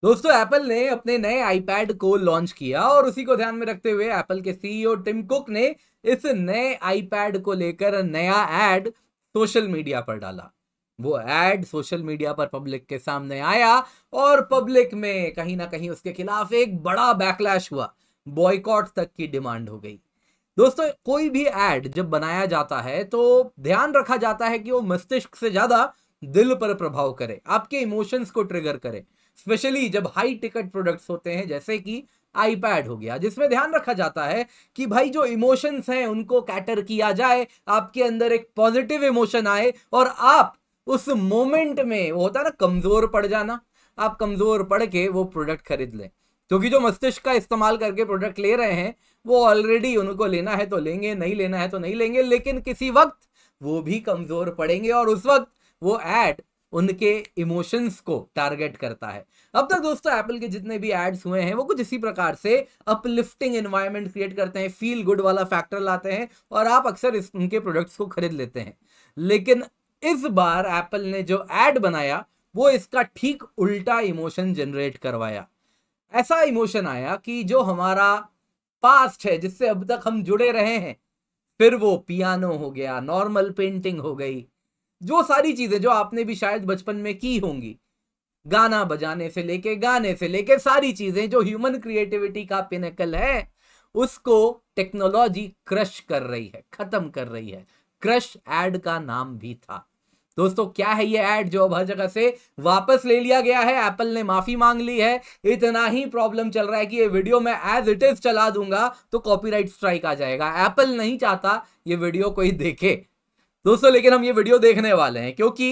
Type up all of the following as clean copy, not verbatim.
दोस्तों एप्पल ने अपने नए आईपैड को लॉन्च किया और उसी को ध्यान में रखते हुए एप्पल के सीईओ टिम कुक ने इस नए आईपैड को लेकर नया एड सोशल मीडिया पर डाला। वो एड सोशल मीडिया पर पब्लिक के सामने आया और पब्लिक में कहीं ना कहीं उसके खिलाफ एक बड़ा बैकलैश हुआ। बॉयकॉट तक की डिमांड हो गई। दोस्तों कोई भी एड जब बनाया जाता है तो ध्यान रखा जाता है कि वो मस्तिष्क से ज्यादा दिल पर प्रभाव करे, आपके इमोशंस को ट्रिगर करे। स्पेशली जब हाई टिकट प्रोडक्ट्स होते हैं जैसे कि आईपैड हो गया, जिसमें ध्यान रखा जाता है कि भाई जो इमोशंस हैं उनको कैटर किया जाए, आपके अंदर एक पॉजिटिव इमोशन आए और आप उस मोमेंट में, वो होता है ना कमजोर पड़ जाना, आप कमजोर पड़ के वो प्रोडक्ट खरीद लें। क्योंकि जो मस्तिष्क का इस्तेमाल करके प्रोडक्ट ले रहे हैं वो ऑलरेडी उनको लेना है तो लेंगे, नहीं लेना है तो नहीं लेंगे, लेकिन किसी वक्त वो भी कमजोर पड़ेंगे और उस वक्त वो एड उनके इमोशंस को टारगेट करता है। अब तक दोस्तों एप्पल के जितने भी एड्स हुए हैं वो कुछ इसी प्रकार से अपलिफ्टिंग एनवायरनमेंट क्रिएट करते हैं, फील गुड वाला फैक्टर लाते हैं और आप अक्सर उनके प्रोडक्ट्स को खरीद लेते हैं। लेकिन इस बार एप्पल ने जो एड बनाया वो इसका ठीक उल्टा इमोशन जनरेट करवाया। ऐसा इमोशन आया कि जो हमारा पास्ट है, जिससे अब तक हम जुड़े रहे हैं, फिर वो पियानो हो गया, नॉर्मल पेंटिंग हो गई, जो सारी चीजें जो आपने भी शायद बचपन में की होंगी, गाना बजाने से लेके गाने से लेके सारी चीजें जो ह्यूमन क्रिएटिविटी का पिनेकल है, उसको टेक्नोलॉजी क्रश कर रही है, खत्म कर रही है। क्रश एड का नाम भी था। दोस्तों क्या है ये एड जो अब हर जगह से वापस ले लिया गया है? एप्पल ने माफी मांग ली है। इतना ही प्रॉब्लम चल रहा है कि ये वीडियो मैं एज इट इज चला दूंगा तो कॉपीराइट स्ट्राइक आ जाएगा। एप्पल नहीं चाहता ये वीडियो कोई देखे दोस्तों, लेकिन हम ये वीडियो देखने वाले हैं क्योंकि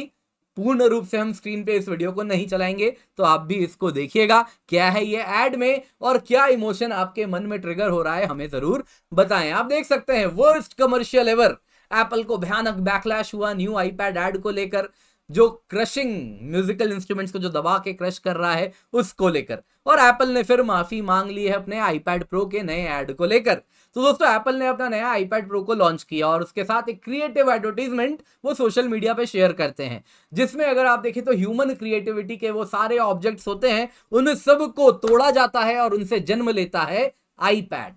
पूर्ण रूप से हम स्क्रीन पे इस वीडियो को नहीं चलाएंगे, तो आप भी इसको देखिएगा क्या है ये एड में और क्या इमोशन आपके मन में ट्रिगर हो रहा है, हमें जरूर बताएं। आप देख सकते हैं वर्स्ट कमर्शियल एवर। एप्पल को भयानक बैकलैश हुआ न्यू आईपैड एड को लेकर, जो क्रशिंग म्यूजिकल इंस्ट्रूमेंट्स को जो दबा के क्रश कर रहा है उसको लेकर, और एप्पल ने फिर माफी मांग ली है अपने आईपैड प्रो के नए ऐड को लेकर। तो दोस्तों एप्पल ने अपना नया आईपैड प्रो को लॉन्च किया और उसके साथ एक क्रिएटिव एडवर्टीजमेंट वो सोशल मीडिया पे शेयर करते हैं, जिसमें अगर आप देखें तो ह्यूमन क्रिएटिविटी के वो सारे ऑब्जेक्ट्स होते हैं उन सब को तोड़ा जाता है और उनसे जन्म लेता है आईपैड।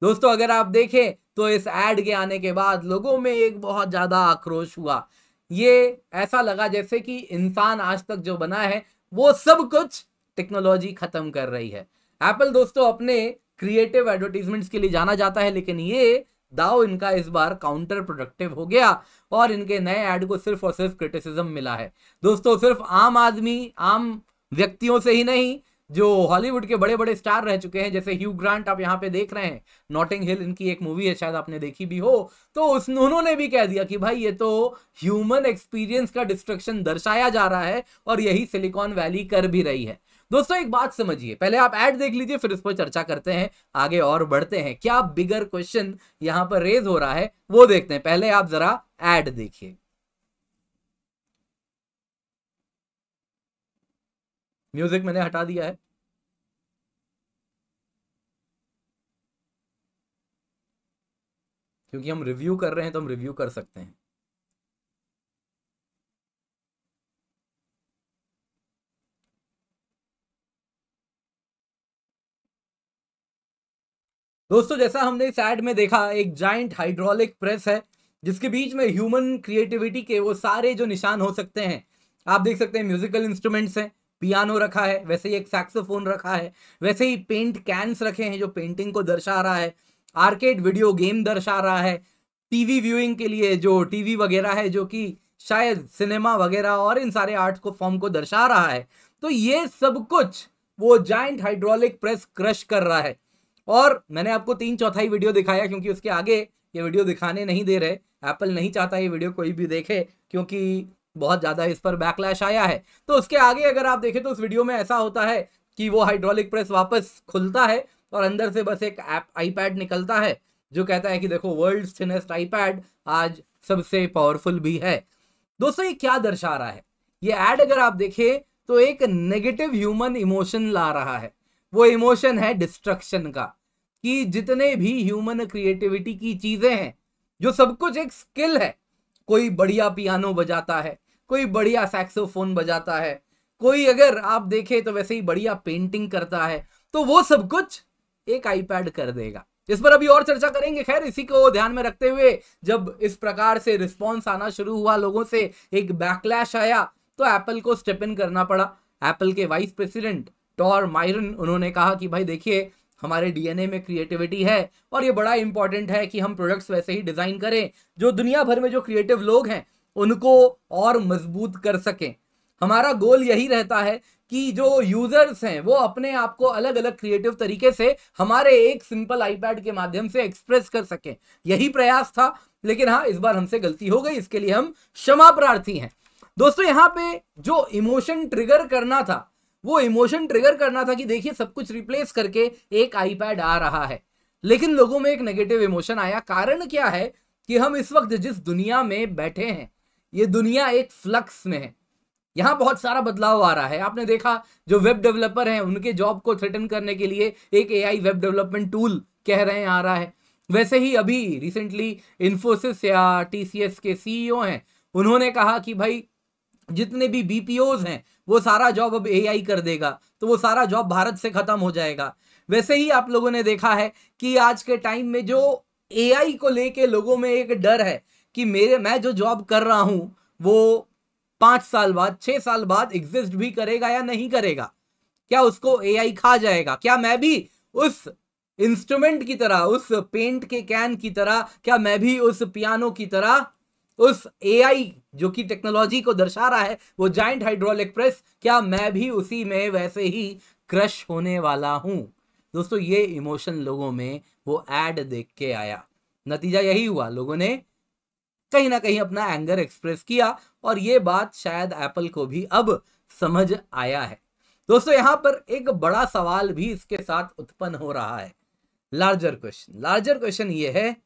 दोस्तों अगर आप देखें तो इस एड के आने के बाद लोगों में एक बहुत ज्यादा आक्रोश हुआ। ये ऐसा लगा जैसे कि इंसान आज तक जो बना है वो सब कुछ टेक्नोलॉजी खत्म कर रही है। एप्पल दोस्तों अपने क्रिएटिव एडवर्टीजमेंट्स के लिए जाना जाता है, लेकिन ये दाव इनका इस बार काउंटर प्रोडक्टिव हो गया और इनके नए ऐड को सिर्फ और सिर्फ क्रिटिसिज्म मिला है। दोस्तों सिर्फ आम आदमी, आम व्यक्तियों से ही नहीं, जो हॉलीवुड के बड़े बड़े स्टार रह चुके हैं, जैसे ह्यू ग्रांट आप यहाँ पे देख रहे हैं, नॉटिंग हिल इनकी एक मूवी है, शायद आपने देखी भी हो, तो उन्होंने भी कह दिया कि भाई ये तो ह्यूमन एक्सपीरियंस का डिस्ट्रक्शन दर्शाया जा रहा है और यही सिलिकॉन वैली कर भी रही है। दोस्तों एक बात समझिए, पहले आप ऐड देख लीजिए फिर इस पर चर्चा करते हैं, आगे और बढ़ते हैं। क्या बिगर क्वेश्चन यहां पर रेज हो रहा है वो देखते हैं। पहले आप जरा ऐड देखिए। म्यूजिक मैंने हटा दिया है क्योंकि हम रिव्यू कर रहे हैं तो हम रिव्यू कर सकते हैं। दोस्तों जैसा हमने इस ऐड में देखा, एक जाइंट हाइड्रोलिक प्रेस है जिसके बीच में ह्यूमन क्रिएटिविटी के वो सारे जो निशान हो सकते हैं आप देख सकते हैं। म्यूजिकल इंस्ट्रूमेंट्स हैं, पियानो रखा है, वैसे ही एक सैक्सोफोन रखा है, वैसे ही पेंट कैन्स रखे हैं जो पेंटिंग को दर्शा रहा है, आर्केड वीडियो गेम दर्शा रहा है, टीवी व्यूइंग के लिए जो टीवी वगैरह है जो कि शायद सिनेमा वगैरह और इन सारे आर्ट को फॉर्म को दर्शा रहा है। तो ये सब कुछ वो जाइंट हाइड्रोलिक प्रेस क्रश कर रहा है। और मैंने आपको 3/4 वीडियो दिखाया क्योंकि उसके आगे ये वीडियो दिखाने नहीं दे रहे। एप्पल नहीं चाहता ये वीडियो कोई भी देखे क्योंकि बहुत ज्यादा इस पर बैकलैश आया है। तो उसके आगे अगर आप देखें तो उस वीडियो में ऐसा होता है कि वो हाइड्रोलिक प्रेस वापस खुलता है और अंदर से बस एक आईपैड निकलता है जो कहता है कि देखो वर्ल्ड थिनेस्ट आईपैड आज सबसे पावरफुल भी है। दोस्तों ये क्या दर्शा रहा है? ये ऐड अगर आप देखें तो एक नेगेटिव ह्यूमन इमोशन ला रहा है। वो इमोशन है डिस्ट्रक्शन का, कि जितने भी ह्यूमन क्रिएटिविटी की चीजें हैं, जो सब कुछ एक स्किल है, कोई बढ़िया पियानो बजाता है, कोई बढ़िया सैक्सोफोन बजाता है, कोई अगर आप देखें तो वैसे ही बढ़िया पेंटिंग करता है, तो वो सब कुछ एक आईपैड कर देगा। इस पर अभी और चर्चा करेंगे। खैर, इसी को ध्यान में रखते हुए जब इस प्रकार से रिस्पॉन्स आना शुरू हुआ, लोगों से एक बैकलैश आया, तो एप्पल को स्टेप इन करना पड़ा। एप्पल के वाइस प्रेसिडेंट टॉर मायरन, उन्होंने कहा कि भाई देखिए, हमारे डीएनए में क्रिएटिविटी है और ये बड़ा इंपॉर्टेंट है कि हम प्रोडक्ट्स वैसे ही डिजाइन करें जो दुनिया भर में जो क्रिएटिव लोग हैं उनको और मजबूत कर सकें। हमारा गोल यही रहता है कि जो यूजर्स हैं वो अपने आप को अलग अलग क्रिएटिव तरीके से हमारे एक सिंपल आईपैड के माध्यम से एक्सप्रेस कर सकें। यही प्रयास था, लेकिन हाँ, इस बार हमसे गलती हो गई, इसके लिए हम क्षमा प्रार्थी हैं। दोस्तों, यहाँ पे जो इमोशन ट्रिगर करना था, वो इमोशन ट्रिगर करना था कि देखिए सब कुछ रिप्लेस करके एक आईपैड आ रहा है, लेकिन लोगों में एक नेगेटिव इमोशन आया। कारण क्या है कि हम इस वक्त जिस दुनिया में बैठे हैं, ये दुनिया एक फ्लक्स में है। यहां बहुत सारा बदलाव आ रहा है। आपने देखा, जो वेब डेवलपर हैं उनके जॉब को थ्रेटन करने के लिए एक एआई वेब डेवलपमेंट टूल कह रहे हैं आ रहा है। वैसे ही अभी रिसेंटली इन्फोसिस या टीसीएस के सीईओ हैं, उन्होंने कहा कि भाई जितने भी बीपीओज हैं वो सारा जॉब अब एआई कर देगा, तो वो सारा जॉब भारत से खत्म हो जाएगा। वैसे ही आप लोगों ने देखा है कि आज के टाइम में जो एआई को लेके लोगों में एक डर है कि मैं जो जॉब कर रहा हूं वो 5 साल बाद, 6 साल बाद एग्जिस्ट भी करेगा या नहीं करेगा, क्या उसको एआई खा जाएगा, क्या मैं भी उस इंस्ट्रूमेंट की तरह, उस पेंट के कैन की तरह, क्या मैं भी उस पियानो की तरह, उस एआई जो कि टेक्नोलॉजी को दर्शा रहा है, वो जायंट हाइड्रोलिक प्रेस, क्या मैं भी उसी में वैसे ही क्रश होने वाला हूं। दोस्तों, ये इमोशन लोगों में वो एड देख के आया। नतीजा यही हुआ, लोगों ने कहीं ना कहीं अपना एंगर एक्सप्रेस किया, और ये बात शायद एप्पल को भी अब समझ आया है। दोस्तों, यहां पर एक बड़ा सवाल भी इसके साथ उत्पन्न हो रहा है। लार्जर क्वेश्चन ये है,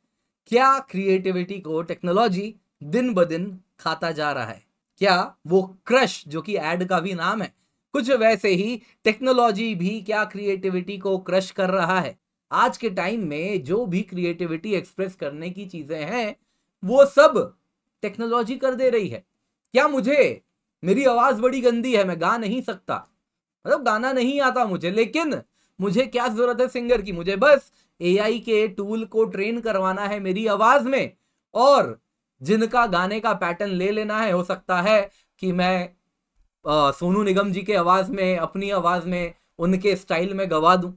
क्या क्रिएटिविटी को टेक्नोलॉजी दिन ब दिन खाता जा रहा है? क्या वो क्रश, जो कि एड का भी नाम है, कुछ वैसे ही टेक्नोलॉजी भी क्या क्रिएटिविटी को क्रश कर रहा है? आज के टाइम में जो भी क्रिएटिविटी एक्सप्रेस करने की चीजें हैं वो सब टेक्नोलॉजी कर दे रही है। क्या मेरी आवाज बड़ी गंदी है, मैं गा नहीं सकता, मतलब गाना नहीं आता मुझे, लेकिन मुझे क्या जरूरत है सिंगर की? मुझे बस एआई के टूल को ट्रेन करवाना है मेरी आवाज में, और जिनका गाने का पैटर्न ले लेना है, हो सकता है कि मैं सोनू निगम जी के आवाज में, अपनी आवाज में, उनके स्टाइल में गवा दूं।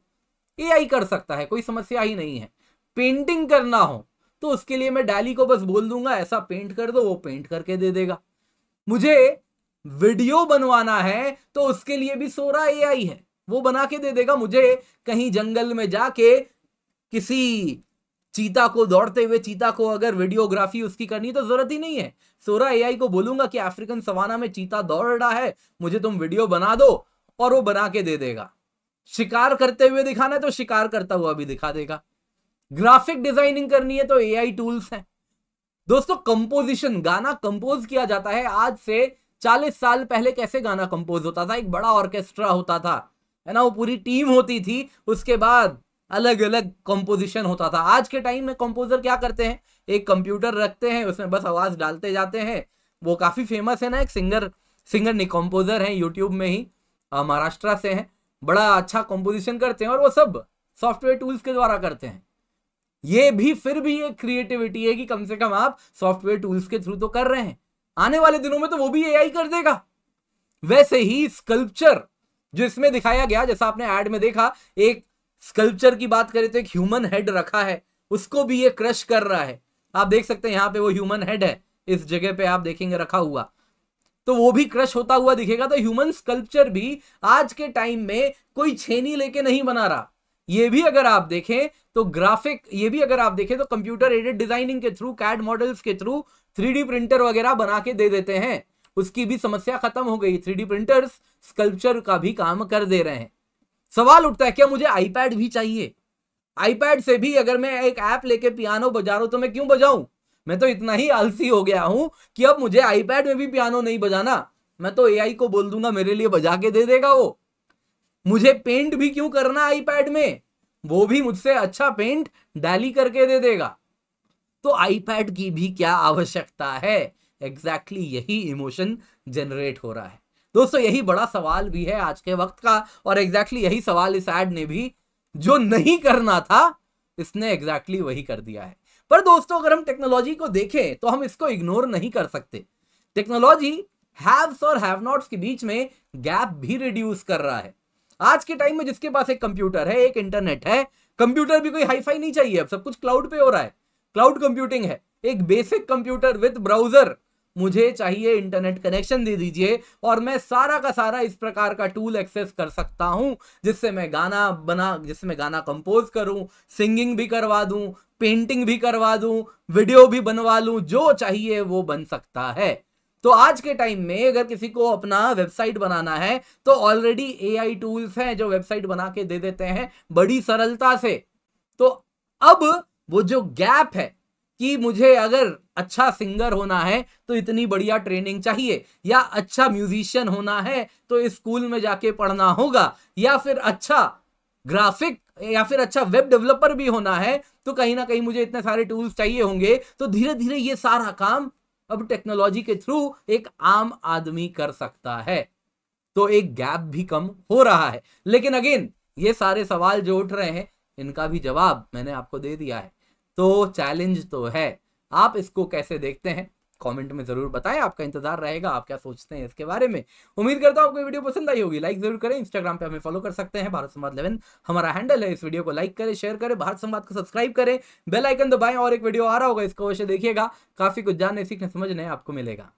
एआई कर सकता है, कोई समस्या ही नहीं है। पेंटिंग करना हो तो उसके लिए मैं डाली को बस बोल दूंगा ऐसा पेंट कर दो, वो पेंट करके दे देगा। मुझे वीडियो बनवाना है तो उसके लिए भी सोरा एआई है, वो बना के दे देगा। मुझे कहीं जंगल में जाके किसी चीता को, दौड़ते हुए चीता को अगर वीडियोग्राफी उसकी करनी तो जरूरत ही नहीं है। सोरा एआई को बोलूंगा कि अफ्रीकन सवाना में चीता दौड़ रहा है, मुझे तुम वीडियो बना दो, और वो बना के दे देगा। शिकार करते हुए दिखाना है तो शिकार करता हुआ भी दिखा देगा। ग्राफिक डिजाइनिंग करनी है तो एआई टूल्स हैं। दोस्तों, कंपोजिशन, गाना कंपोज किया जाता है। आज से 40 साल पहले कैसे गाना कंपोज होता था? एक बड़ा ऑर्केस्ट्रा होता था, है ना, वो पूरी टीम होती थी, उसके बाद अलग अलग कंपोजिशन होता था। आज के टाइम में कंपोजर क्या करते हैं, एक कंप्यूटर रखते हैं, उसमें बस आवाज डालते जाते हैं। वो काफी फेमस है ना, एक सिंगर नहीं, कंपोजर हैं, यूट्यूब में ही, महाराष्ट्र से हैं, बड़ा अच्छा कंपोजिशन करते हैं, और वो सब सॉफ्टवेयर टूल्स के द्वारा करते हैं। ये भी फिर भी एक क्रिएटिविटी है कि कम से कम आप सॉफ्टवेयर टूल्स के थ्रू तो कर रहे हैं। आने वाले दिनों में तो वो भी एआई कर देगा। वैसे ही स्कल्पचर जो इसमें दिखाया गया, जैसा आपने ऐड में देखा, एक स्कल्पचर की बात करें तो एक ह्यूमन हेड रखा है, उसको भी ये क्रश कर रहा है। आप देख सकते हैं यहाँ पे वो ह्यूमन हेड है, इस जगह पे आप देखेंगे रखा हुआ, तो वो भी क्रश होता हुआ दिखेगा। तो ह्यूमन स्कल्पचर भी आज के टाइम में कोई छेनी लेके नहीं बना रहा। ये भी अगर आप देखें तो कंप्यूटर एडेड डिजाइनिंग के थ्रू, कैड मॉडल्स के थ्रू 3D प्रिंटर वगैरह बना के दे देते हैं। उसकी भी समस्या खत्म हो गई। 3D प्रिंटर्स स्कल्पचर का भी काम कर दे रहे हैं। सवाल उठता है, क्या मुझे आईपैड भी चाहिए? आईपैड से भी अगर मैं एक ऐप लेके पियानो बजा रहा हूं तो मैं क्यों बजाऊं? मैं तो इतना ही आलसी हो गया हूं कि अब मुझे आईपैड में भी पियानो नहीं बजाना, मैं तो एआई को बोल दूंगा मेरे लिए बजा के दे देगा वो। मुझे पेंट भी क्यों करना आईपैड में, वो भी मुझसे अच्छा पेंट डाली करके दे देगा। तो आईपैड की भी क्या आवश्यकता है? एग्जैक्टली यही इमोशन जनरेट हो रहा है। दोस्तों यही बड़ा सवाल भी है आज के वक्त का, और एग्जैक्टली यही सवाल इस एड ने भी, जो नहीं करना था इसने एग्जैक्टली वही कर दिया है। पर दोस्तों अगर हम टेक्नोलॉजी को देखें तो हम इसको इग्नोर नहीं कर सकते। टेक्नोलॉजी हैव्स और हैव नॉट्स के बीच में गैप भी रिड्यूस कर रहा है। आज के टाइम में जिसके पास एक कंप्यूटर है, एक इंटरनेट है, कंप्यूटर भी कोई हाईफाई नहीं चाहिए, अब सब कुछ क्लाउड पे हो रहा है, क्लाउड कंप्यूटिंग है। एक बेसिक कंप्यूटर विद ब्राउजर, मुझे चाहिए इंटरनेट कनेक्शन दे दीजिए और मैं सारा का सारा इस प्रकार का टूल एक्सेस कर सकता हूं, जिससे मैं गाना कंपोज करूं, सिंगिंग भी करवा दूं, पेंटिंग भी करवा दूं, वीडियो भी बनवा लूं, जो चाहिए वो बन सकता है। तो आज के टाइम में अगर किसी को अपना वेबसाइट बनाना है तो ऑलरेडी एआई टूल्स हैं जो वेबसाइट बना के दे देते हैं बड़ी सरलता से। तो अब वो जो गैप है कि मुझे अगर अच्छा सिंगर होना है तो इतनी बढ़िया ट्रेनिंग चाहिए, या अच्छा म्यूजिशियन होना है तो स्कूल में जाके पढ़ना होगा, या फिर अच्छा ग्राफिक या फिर अच्छा वेब डेवलपर भी होना है तो कहीं ना कहीं मुझे इतने सारे टूल्स चाहिए होंगे। तो धीरे धीरे ये सारा काम अब टेक्नोलॉजी के थ्रू एक आम आदमी कर सकता है, तो एक गैप भी कम हो रहा है। लेकिन अगेन ये सारे सवाल जो उठ रहे हैं इनका भी जवाब मैंने आपको दे दिया है। तो चैलेंज तो है, आप इसको कैसे देखते हैं कमेंट में जरूर बताएं, आपका इंतजार रहेगा, आप क्या सोचते हैं इसके बारे में। उम्मीद करता हूं आपको वीडियो पसंद आई होगी, लाइक जरूर करें। इंस्टाग्राम पे हमें फॉलो कर सकते हैं, भारत संवाद 11 हमारा हैंडल है। इस वीडियो को लाइक करें, शेयर करें, भारत संवाद को सब्सक्राइब करें, बेल आइकन दबाएं, और एक वीडियो आ रहा होगा इसको अवश्य देखिएगा, काफी कुछ जानने सीखने समझने आपको मिलेगा।